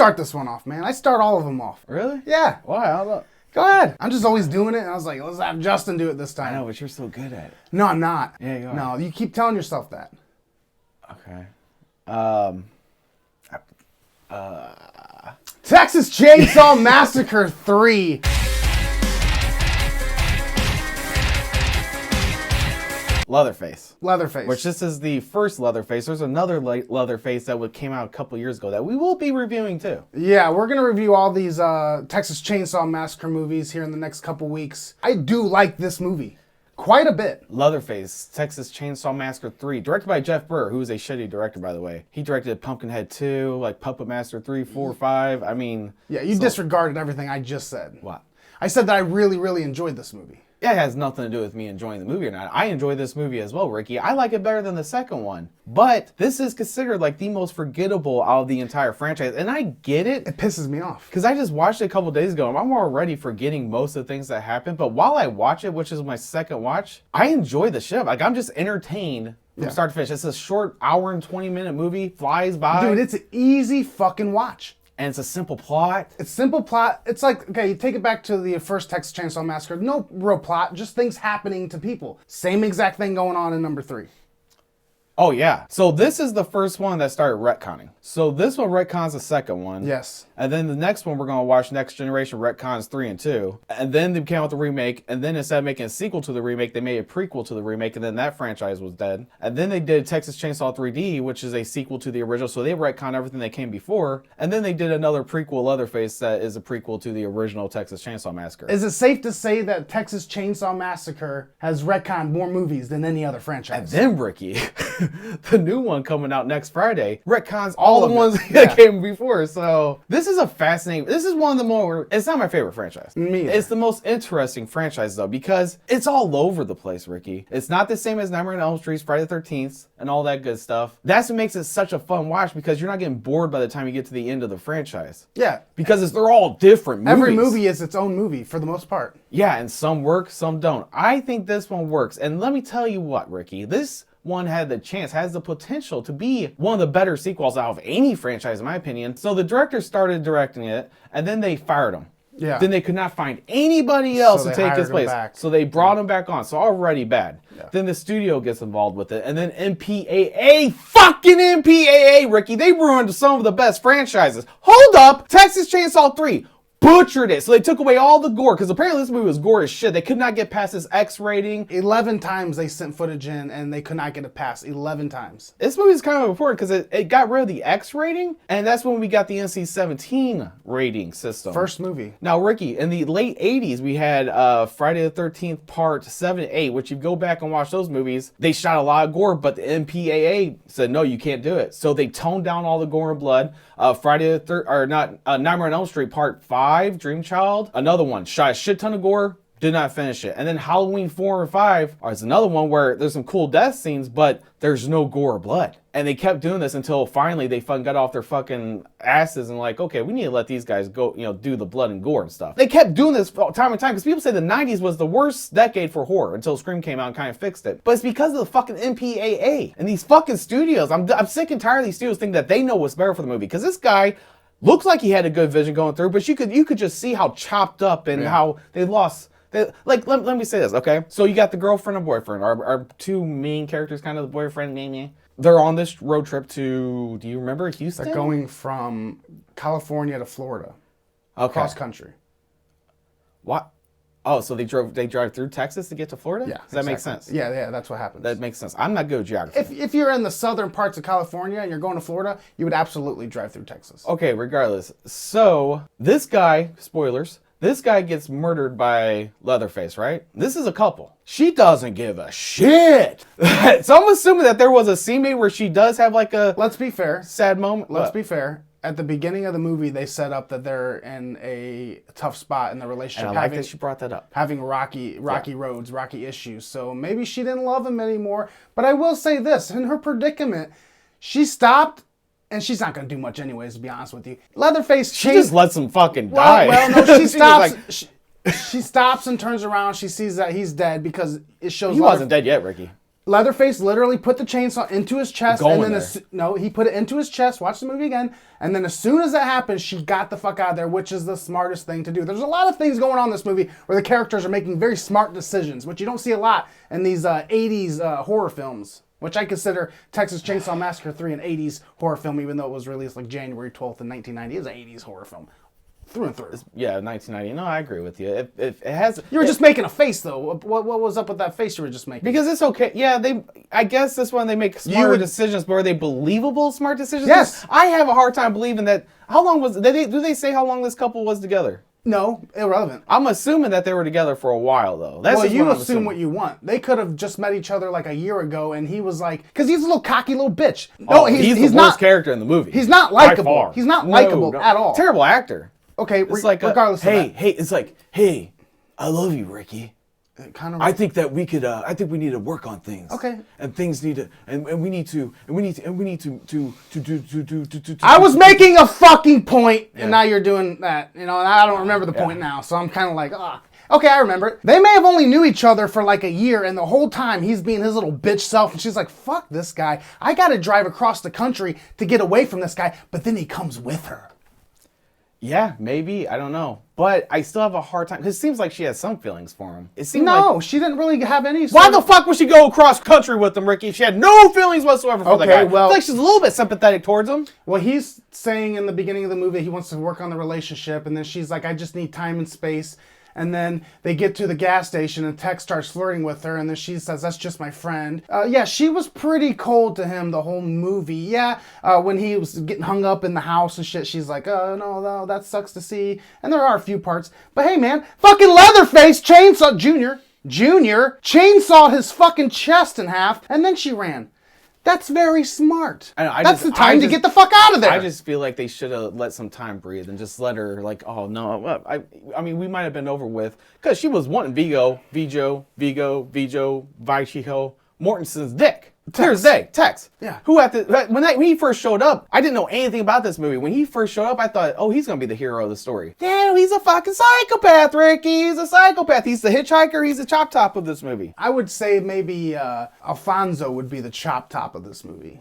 start this one off, man. I start all of them off. Really? Yeah. Why? How about? Go ahead. I'm just always doing it, and I was like, let's have Justin do it this time. I know, but you're so good at it. No, I'm not. Yeah, you are. No, you keep telling yourself that. Okay. Texas Chainsaw Massacre 3. Leatherface. Leatherface. Which this is the first Leatherface. There's another Leatherface that came out a couple years ago that we will be reviewing too. Yeah, we're going to review all these Texas Chainsaw Massacre movies here in the next couple weeks. I do like this movie. Quite a bit. Leatherface, Texas Chainsaw Massacre 3, directed by Jeff Burr, who is a shitty director, by the way. He directed Pumpkinhead 2, like Puppet Master 3, 4, 5. I mean... Yeah, you disregarded everything I just said. What? I said that I really, really enjoyed this movie. It has nothing to do with me enjoying the movie or not. I enjoy this movie as well, Ricky. I like it better than the second one. But this is considered like the most forgettable out of the entire franchise. And I get it. It pisses me off. Because I just watched it a couple days ago and I'm already forgetting most of the things that happen. But while I watch it, which is my second watch, I enjoy the shit. Like, I'm just entertained from start to finish. It's a short hour and 20-minute movie. Flies by. Dude, it's an easy fucking watch. And it's a simple plot. It's simple plot. It's like, okay, you take it back to the first Texas Chainsaw Massacre. No real plot, just things happening to people. Same exact thing going on in number 3. Oh, yeah. So this is the first one that started retconning. So this one retcons the second one. Yes. And then the next one we're going to watch, Next Generation, retcons 3 and 2. And then they came out with the remake. And then instead of making a sequel to the remake, they made a prequel to the remake. And then that franchise was dead. And then they did Texas Chainsaw 3D, which is a sequel to the original. So they retconned everything that came before. And then they did another prequel, Leatherface, that is a prequel to the original Texas Chainsaw Massacre. Is it safe to say that Texas Chainsaw Massacre has retconned more movies than any other franchise? And then, Ricky, the new one coming out next Friday retcons all the ones Yeah. that came before. So this is a fascinating, this is one of the more, it's not my favorite franchise. Me either. It's the most interesting franchise though, because it's all over the place, Ricky. It's not the same as Nightmare on Elm Street, Friday the 13th, and all that good stuff. That's what makes it such a fun watch, because you're not getting bored by the time you get to the end of the franchise. Yeah. Because they're all different movies. Every movie is its own movie for the most part. Yeah, and some work, some don't. I think this one works. And let me tell you what, Ricky, this one has the potential to be one of the better sequels out of any franchise, in my opinion. So the director started directing it, and then they fired him. Yeah. Then they could not find anybody else to take his place. So they brought him back on. So already bad. Yeah. Then the studio gets involved with it. And then fucking MPAA, Ricky, they ruined some of the best franchises. Hold up, Texas Chainsaw 3. Butchered it. So they took away all the gore, because apparently this movie was gore as shit. They could not get past this X rating. 11 times they sent footage in and they could not get it past. 11 times. This movie is kind of important because it got rid of the X rating, and that's when we got the NC-17 rating system. First movie. Now, Ricky, in the late 80s, we had Friday the 13th Part 7 and 8, which you go back and watch those movies, they shot a lot of gore, but the MPAA said, no, you can't do it. So they toned down all the gore and blood. Nightmare on Elm Street Part 5, Dream Child, another one, shot a shit ton of gore, did not finish it. And then Halloween 4 and 5 is another one where there's some cool death scenes, but there's no gore or blood. And they kept doing this until finally they fucking got off their fucking asses and like, okay, we need to let these guys go, do the blood and gore and stuff. They kept doing this time and time, because people say the 90s was the worst decade for horror until Scream came out and kind of fixed it. But it's because of the fucking MPAA and these fucking studios. I'm sick and tired of these studios thinking that they know what's better for the movie, because this guy looks like he had a good vision going through, but you could just see how chopped up and how they lost. Let me say this, okay? So you got the girlfriend and boyfriend, our two main characters, kind of the boyfriend, maybe. They're on this road trip to, do you remember Houston? They're going from California to Florida. Okay. Cross country. What? Oh, so they drive through Texas to get to Florida? Yeah. Does that make sense? Yeah, that's what happens. That makes sense. I'm not good at geography. If you're in the southern parts of California and you're going to Florida, you would absolutely drive through Texas. Okay, regardless. So So this guy gets murdered by Leatherface, right? This is a couple. She doesn't give a shit. So I'm assuming that there was a scene maybe where she does have like a... Let's be fair. Sad moment. Let's be fair. At the beginning of the movie, they set up that they're in a tough spot in the relationship. And I like that she brought that up. Having rocky roads, rocky issues. So maybe she didn't love him anymore. But I will say this. In her predicament, she stopped... And she's not going to do much anyways, to be honest with you. Leatherface... She just lets him fucking die. Well, no, she stops... She stops and turns around. She sees that he's dead because it shows... He wasn't dead yet, Ricky. Leatherface literally put the chainsaw into his chest, Going and then there. he put it into his chest. Watch the movie again, and then as soon as that happened, she got the fuck out of there, which is the smartest thing to do. There's a lot of things going on in this movie where the characters are making very smart decisions, which you don't see a lot in these 80s horror films, which I consider Texas Chainsaw Massacre 3 an 80s horror film, even though it was released like January 12th in 1990. It was an 80s horror film. Through and through. Yeah, 1990. No, I agree with you. It has. You were just making a face, though. What was up with that face you were just making? Because it's okay. Yeah, I guess this one they make smarter decisions, but are they believable smart decisions? Yes. I have a hard time believing that. How long was? Do they say how long this couple was together? No, irrelevant. I'm assuming that they were together for a while, though. That's Well, just you what I'm assume assuming. what you want. They could have just met each other like a year ago, and he was like, because he's a little cocky little bitch. No, Oh, he's the worst not character in the movie. He's not By likable. far. He's not No, likable no. at all. Terrible actor. Okay, It's like regardless of that. it's like, hey, I love you, Ricky. Kind of. I think that we could. I think we need to work on things. Okay. And things need to. And we need to. And we need to. And we need to. I was making a fucking point, and now you're doing that. You know, and I don't remember the point now, so I'm kind of like, ah. Okay, I remember it. They may have only knew each other for like a year, and the whole time he's being his little bitch self, and she's like, fuck this guy. I gotta drive across the country to get away from this guy, but then he comes with her. Yeah, maybe. I don't know. But I still have a hard time. Because it seems like she has some feelings for him. It seems No, like. she didn't really have any. Why the fuck would she go across country with him, Ricky? She had no feelings whatsoever for the Okay, guy. well- I feel like she's a little bit sympathetic towards him. Well, he's saying in the beginning of the movie he wants to work on the relationship, and then she's like, I just need time and space. And then they get to the gas station, and Tex starts flirting with her, and then she says, that's just my friend. Yeah, she was pretty cold to him the whole movie. Yeah, when he was getting hung up in the house and shit, she's like, oh, no, that sucks to see. And there are a few parts. But hey, man, fucking Leatherface Junior chainsawed his fucking chest in half, and then she ran. That's very smart. That's the time to get the fuck out of there. I just feel like they should have let some time breathe and just let her, like, oh, no. I mean, we might have been over with. Because she was wanting Vigo, Vichiho, Mortensen's dick. Tex. Tex. Yeah. Who when he first showed up, I didn't know anything about this movie. When he first showed up, I thought, oh, he's going to be the hero of the story. Damn, he's a fucking psychopath, Ricky. He's a psychopath. He's the hitchhiker. He's the chop top of this movie. I would say maybe Alfonso would be the chop top of this movie.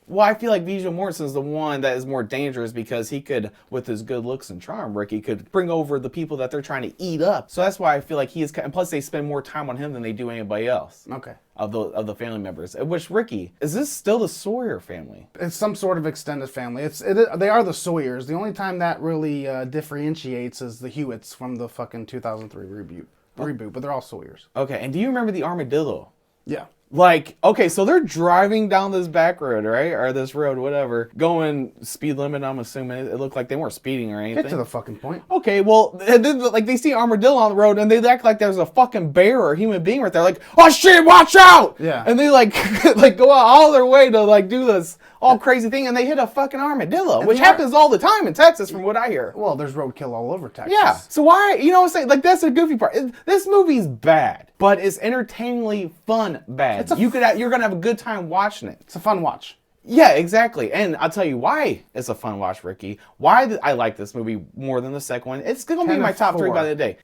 Well, I feel like Viggo Mortensen's the one that is more dangerous because he could, with his good looks and charm, Ricky could bring over the people that they're trying to eat up. So that's why I feel like he is. And plus, they spend more time on him than they do anybody else. Okay. Of the family members. Which Ricky, is this still the Sawyer family? It's some sort of extended family. They are the Sawyers. The only time that really differentiates is the Hewitts from the fucking 2003 reboot, but they're all Sawyers. Okay, and do you remember the armadillo? Yeah. Like, okay, so they're driving down this back road, right? Or this road, whatever. Going speed limit, I'm assuming. It looked like they weren't speeding or anything. Get to the fucking point. Okay, well, and then, like, they see armadillo on the road, and they act like there's a fucking bear or a human being right there. Like, oh, shit, watch out! Yeah. And they, like, like go out all their way to, like, do this all crazy thing, and they hit a fucking armadillo, which happens all the time in Texas, from what I hear. Well, there's roadkill all over Texas. Yeah. So why, you know what I'm saying? Like, that's the goofy part. This movie's bad, but it's entertainingly fun bad. You're gonna have a good time watching it. It's a fun watch. Yeah, exactly. And I'll tell you why it's a fun watch, Ricky. Why I like this movie more than the second one. It's gonna be my top 3 by the day.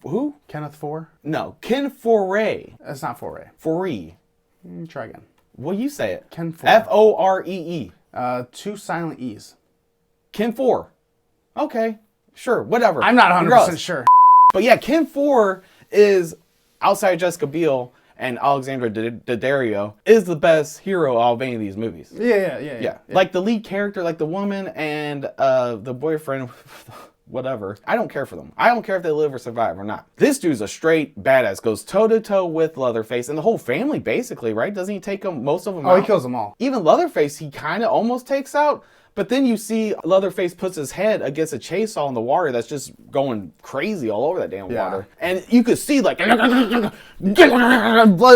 Who? Kenneth Four? No, Ken Foray. That's not Foray. Foree. Try again. Well, you say it. Ken Four. Foree. 2 silent E's. Ken Four. Okay, sure, whatever. I'm not 100% Regardless. sure. But yeah, Ken Four is, outside Jessica Biel and Alexandra Daddario, is the best hero of any of these movies. Yeah. Like the lead character, like the woman and the boyfriend, whatever. I don't care for them. I don't care if they live or survive or not. This dude's a straight badass. Goes toe to toe with Leatherface and the whole family, basically, right? Doesn't he take most of them out? Oh, he kills them all. Even Leatherface, he kind of almost takes out. But then you see Leatherface puts his head against a chainsaw in the water that's just going crazy all over that damn water. And you could see like blood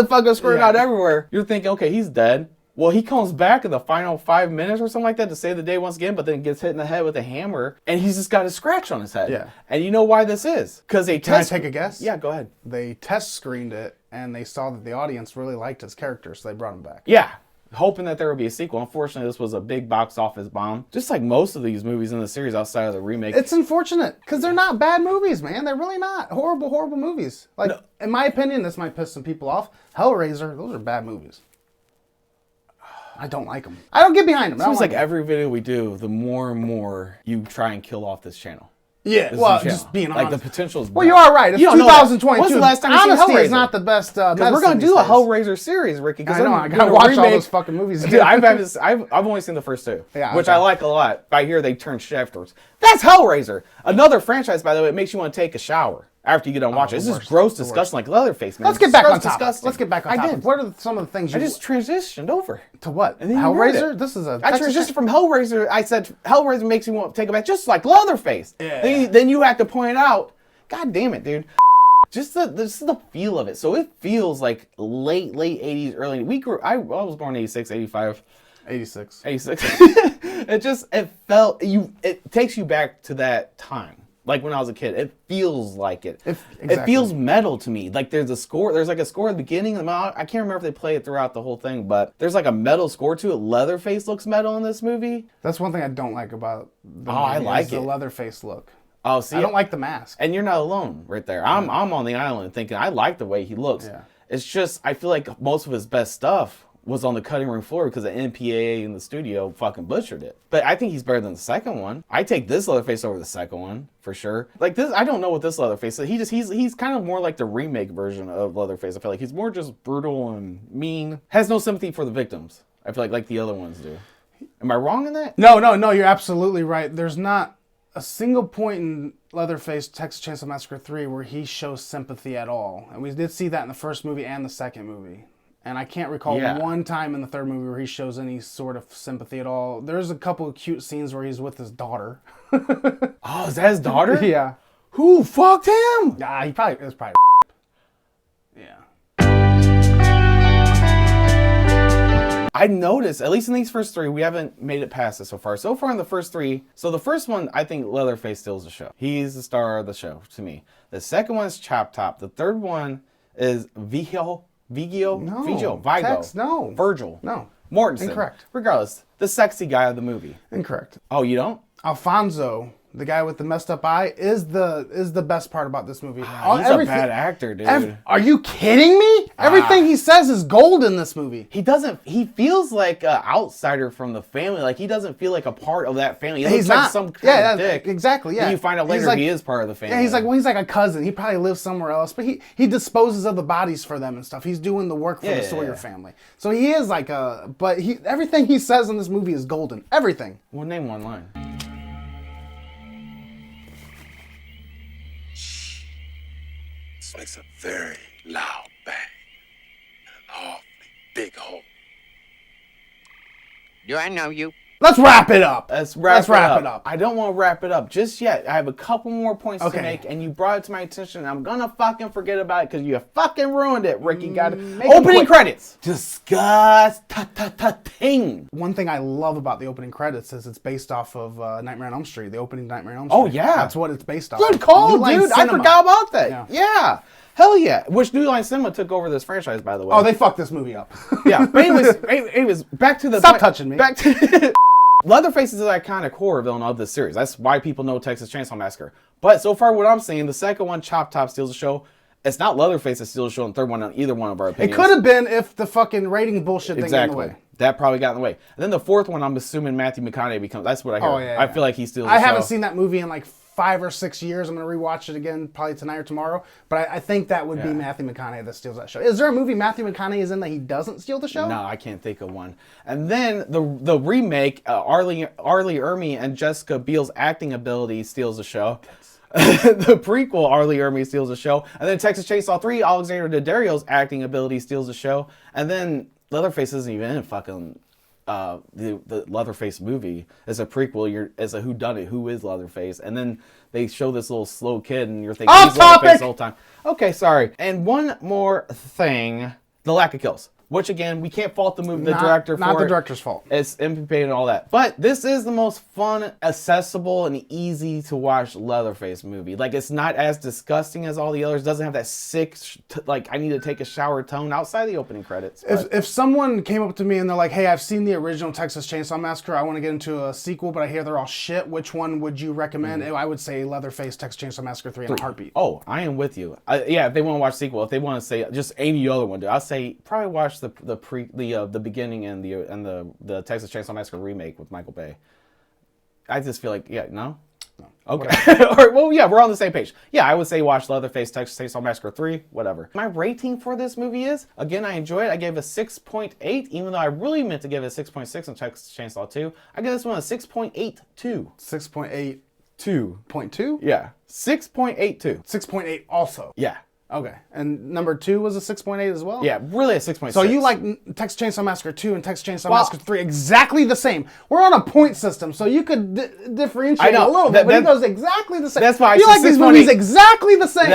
fucking squirting out everywhere. You're thinking, okay, he's dead. Well, he comes back in the final 5 minutes or something like that to save the day once again, but then gets hit in the head with a hammer, and he's just got a scratch on his head. Yeah. And you know why this is? Because they Can I take a guess? Yeah, go ahead. They test screened it, and they saw that the audience really liked his character, so they brought him back. Yeah. hoping that there would be a sequel. Unfortunately, this was a big box office bomb. Just like most of these movies in the series outside of the remake. It's unfortunate because they're not bad movies, man. They're really not horrible, horrible movies. Like, in my opinion, this might piss some people off. Hellraiser, those are bad movies. I don't like them. I don't get behind them. It seems like every video we do, the more and more you try and kill off this channel. Yeah, well, just being honest. Like the potential is. Well, you are right. It's 2022. When's the last time you seen Honesty Hellraiser? is not the best. Because we're gonna do a Hellraiser series, Ricky. I know. I gotta watch all those fucking movies. Dude, I've only seen the first two, which okay. I like a lot. I hear they turn shifters. That's Hellraiser, another franchise, by the way. It makes you want to take a shower after you get done watching. This is gross discussion, like Leatherface, man. Let's get back on topic. Let's get back on topic. I did. What are some of the things you... I just transitioned over. To what? And then Hellraiser? This is a... I transitioned from Hellraiser. I said Hellraiser makes you want to take a bath, just like Leatherface. Yeah. Then you have to point out, God damn it, dude. Just the feel of it. So it feels like late 80s, early... I was born in 86, 85. 86. It takes you back to that time. Like when I was a kid, it feels like it. Exactly. It feels metal to me. Like there's like a score at the beginning. I can't remember if they play it throughout the whole thing, but there's like a metal score to it. Leatherface looks metal in this movie. That's one thing I don't like about the movie. I like the Leatherface look. Oh, see, I don't like the mask. And you're not alone right there. I'm on the island thinking I like the way he looks. Yeah. It's just I feel like most of his best stuff was on the cutting room floor because the MPAA in the studio fucking butchered it. But I think he's better than the second one. I take this Leatherface over the second one for sure. Like this, I don't know what this Leatherface is. He's kind of more like the remake version of Leatherface. I feel like he's more just brutal and mean. Has no sympathy for the victims. I feel like the other ones do. Am I wrong in that? No, you're absolutely right. There's not a single point in Leatherface Texas Chainsaw Massacre 3 where he shows sympathy at all. And we did see that in the first movie and the second movie. And I can't recall one time in the third movie where he shows any sort of sympathy at all. There's a couple of cute scenes where he's with his daughter. Oh, is that his daughter? Yeah. Who fucked him? Nah, it was probably yeah. I noticed, at least in these first three, we haven't made it past it so far. So far in the first three, so the first one, I think Leatherface steals the show. He's the star of the show to me. The second one is Chop Top. The third one is Vigio, Virgil, No. Mortensen. Incorrect. Regardless, the sexy guy of the movie. Incorrect. Oh, you don't? Alfonso, the guy with the messed up eye, is the best part about this movie. He's a bad actor, dude. Are you kidding me? Everything he says is gold in this movie. He feels like an outsider from the family. Like he doesn't feel like a part of that family. He He's looks like not. some kind of dick. Exactly, yeah. And you find out later he is part of the family. Yeah, he's like a cousin. He probably lives somewhere else, but he disposes of the bodies for them and stuff. He's doing the work for the Sawyer family. So he is like everything he says in this movie is golden. Everything. Well, name one line. This makes a very loud bang and an awfully big hole. Do I know you? Let's wrap it up. Let's wrap it up. I don't want to wrap it up just yet. I have a couple more points to make, and you brought it to my attention, and I'm gonna fucking forget about it because you fucking ruined it, Ricky. Got it. Opening credits. Disgusting. One thing I love about the opening credits is it's based off of Nightmare on Elm Street, the opening Nightmare on Elm Street. Oh, yeah. That's what it's based off Good of. call, New Line dude. I Cinema. forgot about that. Yeah. Hell yeah. Which New Line Cinema took over this franchise, by the way. Oh, they fucked this movie up. Yeah. But anyways, back to the... Stop touching me. Back to... Leatherface is an iconic horror villain of this series. That's why people know Texas Chainsaw Massacre. But so far, what I'm seeing, the second one, Chop Top, steals the show. It's not Leatherface that steals the show, and the third one on either one of our opinions. It could have been if the fucking rating bullshit thing got in the way. That probably got in the way. And then the fourth one, I'm assuming Matthew McConaughey becomes... That's what I hear. Oh, yeah, I feel like he steals the show. I haven't seen that movie in like 5 or 6 years. I'm going to rewatch it again probably tonight or tomorrow. But I think that would be Matthew McConaughey that steals that show. Is there a movie Matthew McConaughey is in that he doesn't steal the show? No, I can't think of one. And then the remake, Arlie Ermey and Jessica Biel's acting ability steals the show. The prequel, Arlie Ermey steals the show. And then Texas Chainsaw 3, Alexander Daddario's acting ability steals the show. And then Leatherface isn't even in fucking... the Leatherface movie is a prequel. It's a whodunit. Who is Leatherface? And then they show this little slow kid, and you're thinking he's Leatherface the whole time. Okay, sorry. And one more thing: the lack of kills. which again, we can't fault the movie, the Not- director for not the it. director's fault. It's MPP and all that. But this is the most fun, accessible, and easy to watch Leatherface movie. Like, it's not as disgusting as all the others. Doesn't have that sick, like, I need to take a shower tone outside the opening credits. If someone came up to me and they're like, hey, I've seen the original Texas Chainsaw Massacre, I want to get into a sequel, but I hear they're all shit, which one would you recommend? I would say Leatherface, Texas Chainsaw Massacre 3 in a heartbeat. Oh, I am with you. Yeah, if they want to watch sequel, if they want to say just any other one, dude, I'll say probably watch the beginning and the Texas Chainsaw Massacre remake with Michael Bay. I just feel like no. Okay. Or, well, yeah, we're on the same page. Yeah, I would say watch Leatherface, Texas Chainsaw Massacre 3, whatever. My rating for this movie is, again, I enjoy it. I gave it a 6.8, even though I really meant to give it a 6.6 in Texas Chainsaw 2. I give this one a 6.82. 6.8. 2.2? Yeah. 6.82. 6.8 also. Yeah. Okay. And number 2 was a 6.8 as well? Yeah, really a 6.6. So you like Texas Chainsaw Massacre 2 and Texas Chainsaw Massacre 3 exactly the same. We're on a point system, so you could differentiate a little bit, but he goes exactly the same. That's why I you said like these 6.8. movies exactly the same.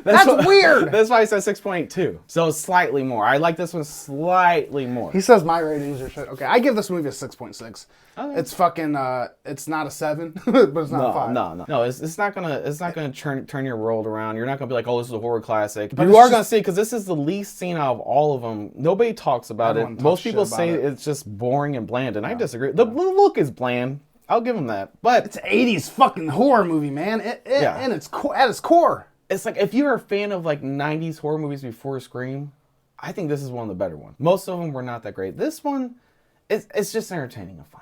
That's weird. That's why I said 6.82. So slightly more. I like this one slightly more. He says my ratings are shit. Okay, I give this movie a 6.6. Okay. It's fucking it's not a 7, but it's not a 5. No. It's not gonna turn your world around. You're not gonna be like, oh, this is a horror classic. But You it's are just- gonna see because this is the least seen out of all of them. Nobody talks about Everyone it. talks Most people shit about say it. it's just boring and bland, and I disagree. The look is bland. I'll give them that. But It's an 80s fucking horror movie, man. Yeah. And it's at its core. it's like if you're a fan of like 90s horror movies before Scream, I think this is one of the better ones. Most of them were not that great. This one, it's just entertaining and fun.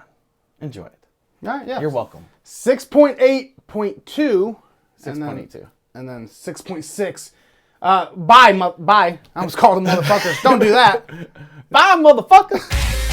Enjoy it. All right, yeah. You're welcome. 6.8.2. 6.82. And then 6.6. Bye. I almost called them motherfuckers. Don't do that. Bye, motherfuckers.